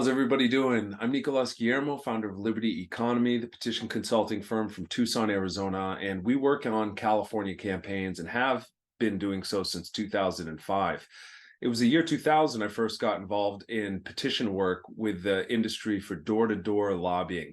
How's everybody doing? I'm Nicolas Guillermo, founder of Liberty Economy, the petition consulting firm from Tucson, Arizona, and we work on California campaigns and have been doing so since 2005. It was the year 2000 I first got involved in petition work with the industry for door-to-door lobbying.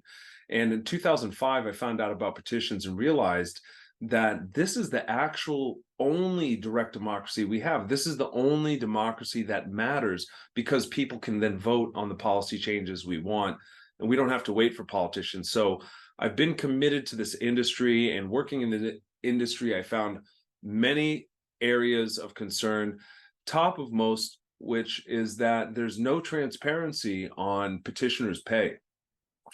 And in 2005, I found out about petitions and realized that this is the actual only direct democracy we have. This is the only democracy that matters because people can then vote on the policy changes we want, and we don't have to wait for politicians. So I've been committed to this industry, and working in the industry, I found many areas of concern, top of most, which is that there's no transparency on petitioners' pay.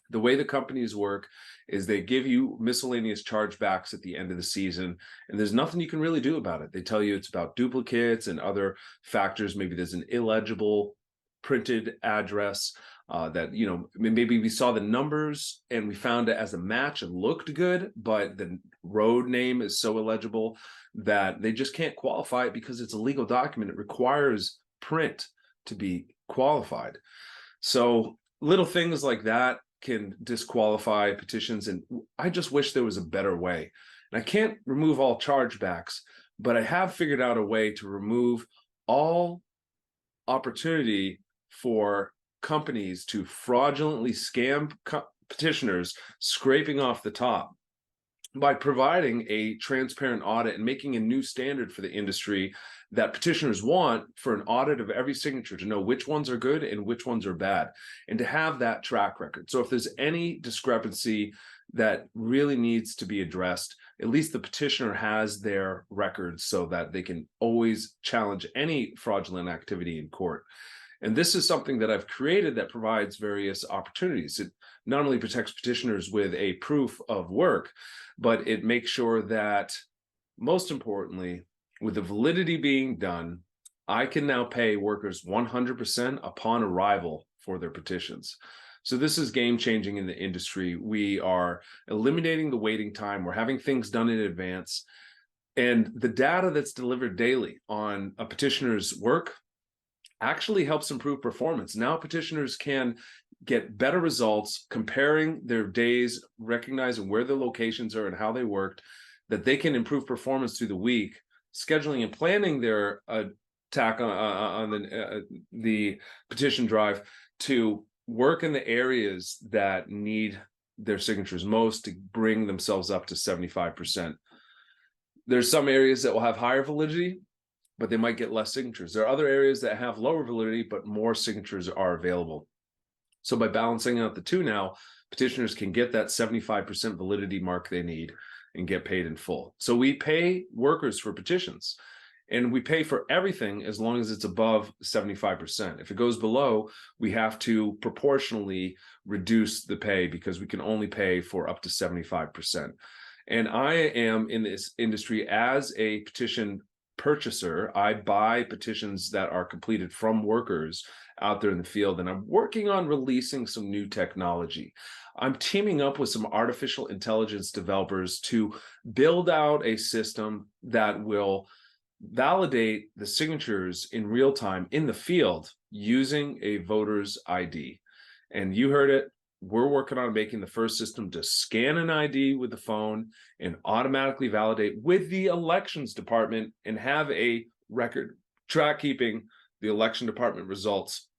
The way the companies work is they give you miscellaneous chargebacks at the end of the season, and there's nothing you can really do about it. They tell you it's about duplicates and other factors. Maybe there's an illegible printed address that, maybe we saw the numbers and we found it as a match and looked good, but the road name is so illegible that they just can't qualify it because it's a legal document. It requires print to be qualified. So little things like that can disqualify petitions, and I just wish there was a better way. And I can't remove all chargebacks, but I have figured out a way to remove all opportunity for companies to fraudulently scam petitioners, scraping off the top, by providing a transparent audit and making a new standard for the industry that petitioners want, for an audit of every signature to know which ones are good and which ones are bad, and to have that track record. So if there's any discrepancy that really needs to be addressed, at least the petitioner has their records so that they can always challenge any fraudulent activity in court. And this is something that I've created that provides various opportunities. It not only protects petitioners with a proof of work, but it makes sure that, most importantly, with the validity being done, I can now pay workers 100% upon arrival for their petitions. So this is game-changing in the industry. We are eliminating the waiting time. We're having things done in advance. And the data that's delivered daily on a petitioner's work actually helps improve performance. Now petitioners can get better results comparing their days, recognizing where their locations are and how they worked, that they can improve performance through the week, scheduling and planning their attack on the petition drive to work in the areas that need their signatures most to bring themselves up to 75%. There's some areas that will have higher validity, but they might get less signatures. There are other areas that have lower validity, but more signatures are available. So by balancing out the two now, petitioners can get that 75% validity mark they need and get paid in full. So we pay workers for petitions, and we pay for everything as long as it's above 75%. If it goes below, we have to proportionally reduce the pay because we can only pay for up to 75%. And I am in this industry as a petition purchaser. I buy petitions that are completed from workers out there in the field, and I'm working on releasing some new technology. I'm teaming up with some artificial intelligence developers to build out a system that will validate the signatures in real time in the field using a voter's ID. And you heard it. We're working on making the first system to scan an ID with the phone and automatically validate with the elections department and have a record track keeping the election department results.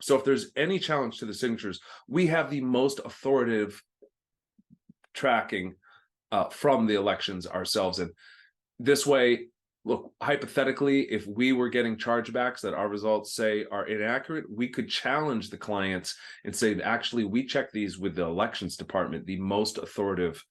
So if there's any challenge to the signatures, we have the most authoritative tracking from the elections ourselves. And this way, look, hypothetically, if we were getting chargebacks that our results say are inaccurate, we could challenge the clients and say, actually, we checked these with the elections department, the most authoritative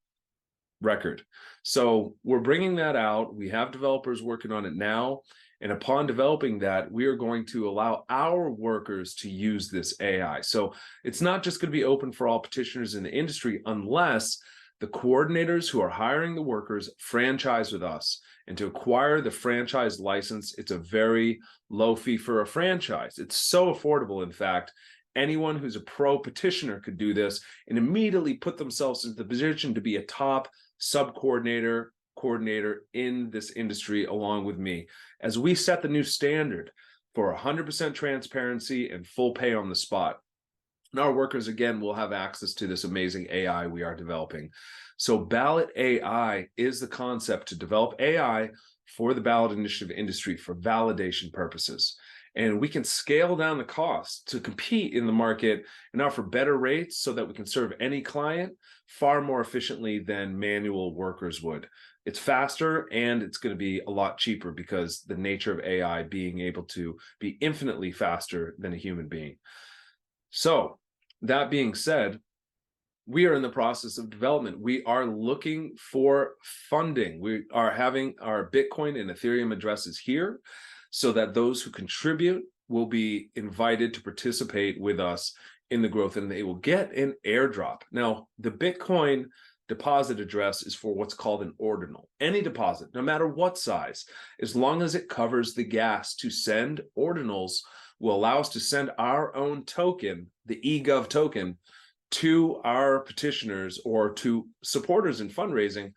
record. So we're bringing that out. We have developers working on it now. And upon developing that, we are going to allow our workers to use this AI. So it's not just going to be open for all petitioners in the industry unless the coordinators who are hiring the workers franchise with us. And to acquire the franchise license, it's a very low fee for a franchise. It's so affordable, in fact. Anyone who's a pro petitioner could do this and immediately put themselves into the position to be a top sub-coordinator, coordinator in this industry along with me, as we set the new standard for 100% transparency and full pay on the spot. And our workers, again, will have access to this amazing AI we are developing. So Ballot AI is the concept to develop AI for the ballot initiative industry for validation purposes. And we can scale down the cost to compete in the market and offer better rates so that we can serve any client far more efficiently than manual workers would. It's faster and it's going to be a lot cheaper because the nature of AI being able to be infinitely faster than a human being. So that being said, we are in the process of development. We are looking for funding. We are having our Bitcoin and Ethereum addresses here so that those who contribute will be invited to participate with us in the growth, and they will get an airdrop. Now, the Bitcoin deposit address is for what's called an ordinal. Any deposit, no matter what size, as long as it covers the gas to send ordinals, will allow us to send our own token, the eGov token, to our petitioners or to supporters in fundraising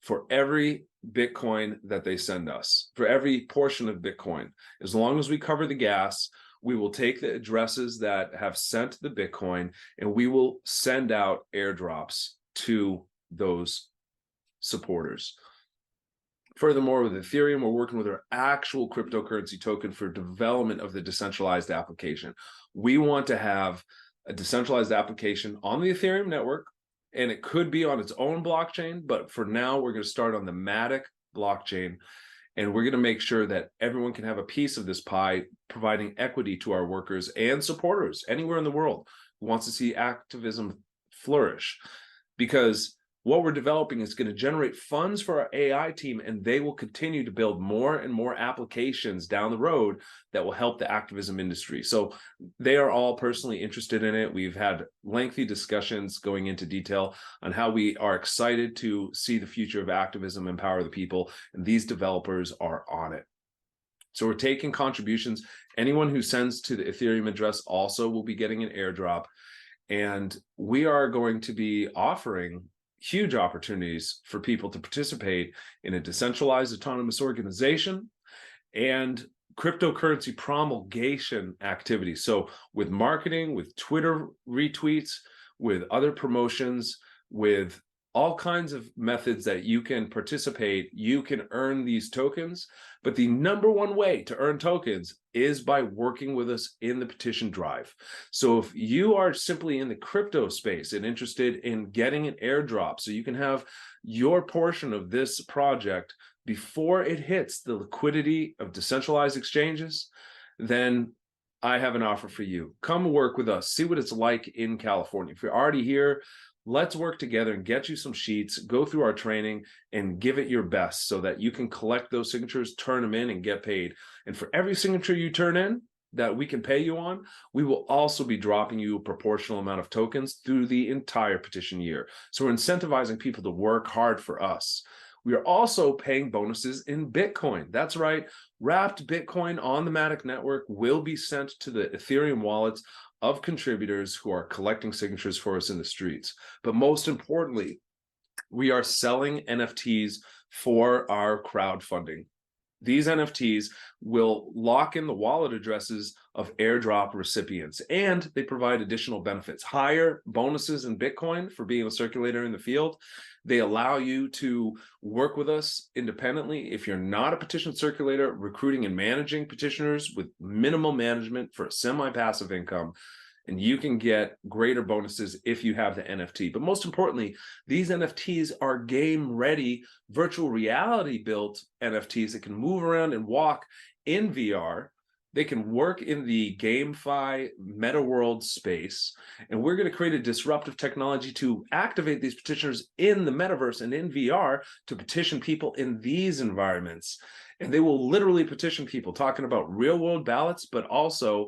for every Bitcoin that they send us, for every portion of Bitcoin. As long as we cover the gas, we will take the addresses that have sent the Bitcoin and we will send out airdrops to those supporters. Furthermore, with Ethereum, we're working with our actual cryptocurrency token for development of the decentralized application. We want to have a decentralized application on the Ethereum network, and it could be on its own blockchain, but for now, we're going to start on the Matic blockchain, and we're going to make sure that everyone can have a piece of this pie, providing equity to our workers and supporters anywhere in the world who wants to see activism flourish. Because what we're developing is going to generate funds for our AI team, and they will continue to build more and more applications down the road that will help the activism industry. So they are all personally interested in it. We've had lengthy discussions going into detail on how we are excited to see the future of activism empower the people, and these developers are on it. So we're taking contributions. Anyone who sends to the Ethereum address also will be getting an airdrop, and we are going to be offering huge opportunities for people to participate in a decentralized autonomous organization and cryptocurrency promulgation activities. So with marketing, with Twitter retweets, with other promotions, with all kinds of methods that you can participate, you can earn these tokens. But the number one way to earn tokens is by working with us in the petition drive. So if you are simply in the crypto space and interested in getting an airdrop so you can have your portion of this project before it hits the liquidity of decentralized exchanges, then I have an offer for you. Come work with us, see what it's like in California. If you're already here, let's work together and get you some sheets, go through our training and give it your best so that you can collect those signatures, turn them in and get paid. And for every signature you turn in that we can pay you on, we will also be dropping you a proportional amount of tokens through the entire petition year. So we're incentivizing people to work hard for us. We are also paying bonuses in Bitcoin. That's right. Wrapped Bitcoin on the Matic network will be sent to the Ethereum wallets of contributors who are collecting signatures for us in the streets. But most importantly, we are selling NFTs for our crowdfunding. These NFTs will lock in the wallet addresses of airdrop recipients, and they provide additional benefits. Higher bonuses in Bitcoin for being a circulator in the field. They allow you to work with us independently if you're not a petition circulator, recruiting and managing petitioners with minimal management for a semi-passive income. And you can get greater bonuses if you have the NFT. But most importantly, these NFTs are game-ready, virtual reality-built NFTs that can move around and walk in VR. They can work in the GameFi meta world space. And we're going to create a disruptive technology to activate these petitioners in the metaverse and in VR to petition people in these environments. And they will literally petition people, talking about real-world ballots, but also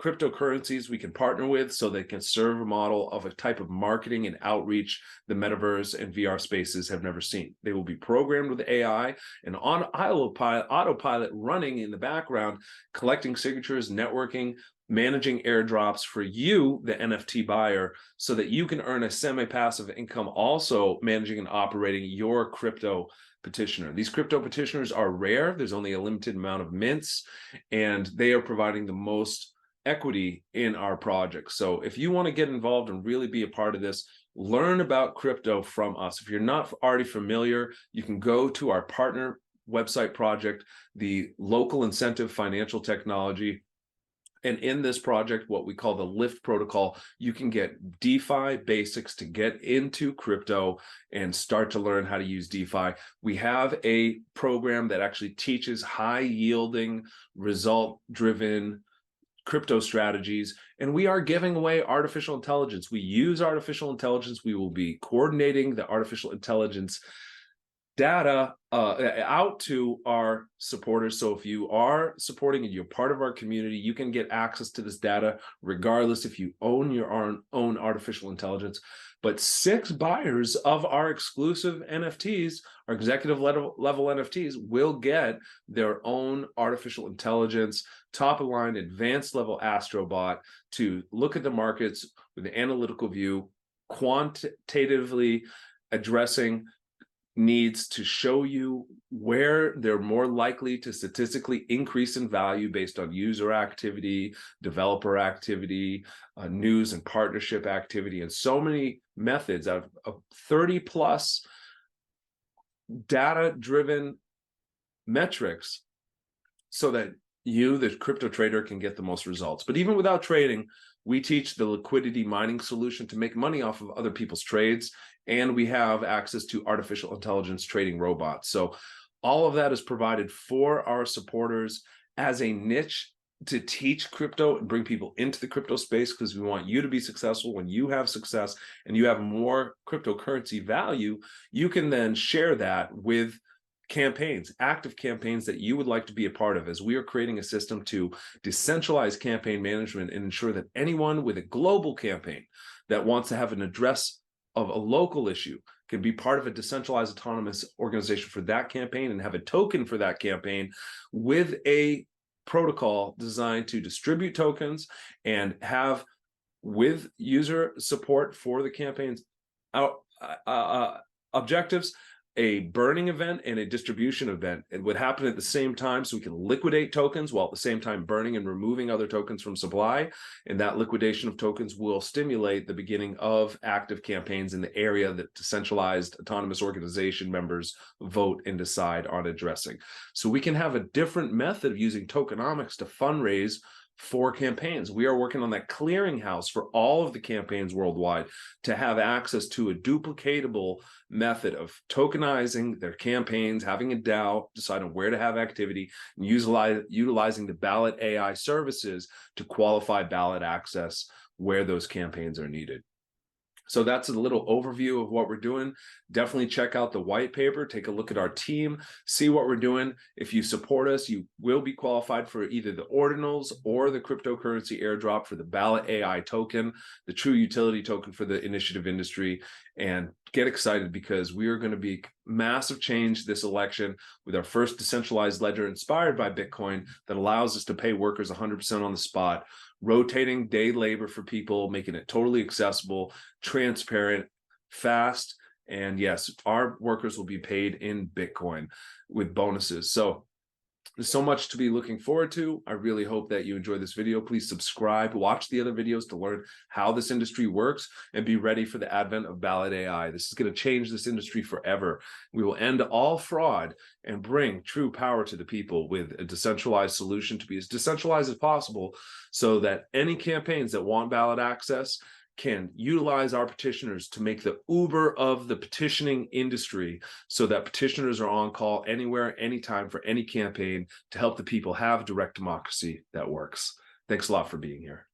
cryptocurrencies we can partner with so they can serve a model of a type of marketing and outreach the metaverse and VR spaces have never seen. They will be programmed with AI and on autopilot running in the background, collecting signatures, networking, managing airdrops for you, the NFT buyer, so that you can earn a semi-passive income also managing and operating your crypto petitioner. These crypto petitioners are rare. There's only a limited amount of mints, and they are providing the most equity in our project. So if you want to get involved and really be a part of this, learn about crypto from us. If you're not already familiar, you can go to our partner website project, the Local Incentive Financial Technology. And in this project, what we call the LIFT protocol, you can get DeFi basics to get into crypto and start to learn how to use DeFi. We have a program that actually teaches high yielding, result driven crypto strategies, and we are giving away artificial intelligence. We use artificial intelligence. We will be coordinating the artificial intelligence data out to our supporters. So if you are supporting and you're part of our community, you can get access to this data regardless if you own your own artificial intelligence. But 6 buyers of our exclusive NFTs, our executive level NFTs, will get their own artificial intelligence, top of line, advanced level astrobot to look at the markets with an analytical view, quantitatively addressing needs to show you where they're more likely to statistically increase in value based on user activity, developer activity, news and partnership activity, and so many methods out of 30 plus data-driven metrics so that you, the crypto trader, can get the most results. But even without trading, we teach the liquidity mining solution to make money off of other people's trades, and we have access to artificial intelligence trading robots. So all of that is provided for our supporters as a niche to teach crypto and bring people into the crypto space, because we want you to be successful. When you have success and you have more cryptocurrency value, you can then share that with campaigns, active campaigns that you would like to be a part of, as we are creating a system to decentralize campaign management and ensure that anyone with a global campaign that wants to have an address of a local issue can be part of a decentralized autonomous organization for that campaign and have a token for that campaign with a protocol designed to distribute tokens and have, with user support for the campaign's objectives, a burning event and a distribution event. It would happen at the same time, so we can liquidate tokens while at the same time burning and removing other tokens from supply. And that liquidation of tokens will stimulate the beginning of active campaigns in the area that decentralized autonomous organization members vote and decide on addressing. So we can have a different method of using tokenomics to fundraise for campaigns. We are working on that clearinghouse for all of the campaigns worldwide to have access to a duplicatable method of tokenizing their campaigns, having a DAO, deciding where to have activity, and utilizing the Ballot AI services to qualify ballot access where those campaigns are needed. So that's a little overview of what we're doing. Definitely check out the white paper, take a look at our team, see what we're doing. If you support us, you will be qualified for either the ordinals or the cryptocurrency airdrop for the Ballot AI token, the true utility token for the initiative industry. And get excited, because we are going to be massive change this election with our first decentralized ledger inspired by Bitcoin that allows us to pay workers 100% on the spot, rotating day labor for people, making it totally accessible, transparent, fast. And yes, our workers will be paid in Bitcoin with bonuses. So there's so much to be looking forward to. I really hope that you enjoy this video. Please subscribe, watch the other videos to learn how this industry works, and be ready for the advent of Ballot AI. This is going to change this industry forever. We will end all fraud and bring true power to the people with a decentralized solution to be as decentralized as possible, so that any campaigns that want ballot access can utilize our petitioners to make the Uber of the petitioning industry, so that petitioners are on call anywhere, anytime for any campaign to help the people have direct democracy that works. Thanks a lot for being here.